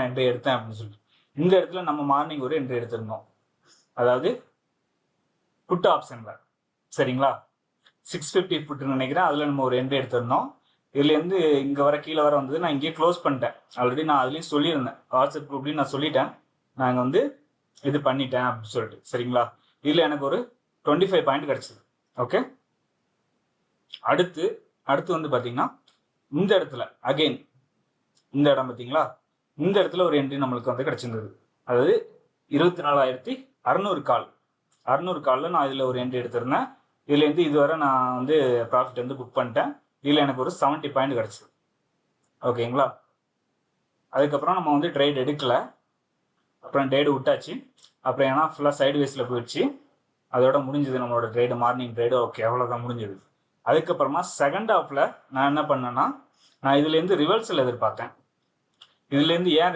நான் என்ட்ரி எடுத்தேன் அப்படின்னு சொல்லிட்டு. இந்த இடத்துல நம்ம மார்னிங் ஒரு என்ட்ரி எடுத்திருந்தோம், அதாவது புட் ஆப்ஷனில். சரிங்களா, 650 புட்டுன்னு நினைக்கிறேன். அதில் நம்ம ஒரு என்ட்ரி எடுத்திருந்தோம். இதுலேருந்து இங்கே வர கீழே வர வந்தது நான் இங்கேயே க்ளோஸ் பண்ணிட்டேன். ஆல்ரெடி நான் அதுலேயும் சொல்லியிருந்தேன், வாட்ஸ்அப் குரூப்லேயும் நான் சொல்லிட்டேன், நாங்கள் வந்து இது பண்ணிட்டேன் அப்படின்னு சொல்லிட்டு. சரிங்களா, இதில் எனக்கு ஒரு 25 பாயிண்ட் கிடச்சிது. ஓகே, அடுத்து வந்து பார்த்தீங்கன்னா இந்த இடத்துல அகெயின் இந்த இடம் பார்த்தீங்களா, இந்த இடத்துல ஒரு என்ட்ரி நம்மளுக்கு வந்து கிடச்சிருந்தது. அதாவது 24,600 கால், 600 காலில் நான் இதில் ஒரு என்ட்ரி எடுத்திருந்தேன். இதுலேருந்து இதுவரை நான் வந்து ப்ராஃபிட் வந்து புக் பண்ணிட்டேன். இதில் எனக்கு ஒரு 70 பாயிண்ட் கிடச்சிது. ஓகேங்களா, அதுக்கப்புறம் நம்ம வந்து ட்ரேட் எடுக்கலை, அப்புறம் ட்ரேடு விட்டாச்சு. அப்புறம் ஏன்னா ஃபுல்லாக சைடு வேஸில் போயிடுச்சு, அதோட முடிஞ்சது நம்மளோட ட்ரேடு, மார்னிங் ட்ரேடு. ஓகே, அவ்வளோதான் முடிஞ்சது. அதுக்கப்புறமா செகண்ட் ஹாஃபில் நான் என்ன பண்ணேன்னா, நான் இதுலேருந்து ரிவர்சல் எதிர்பார்த்தேன். இதுலேருந்து ஏன்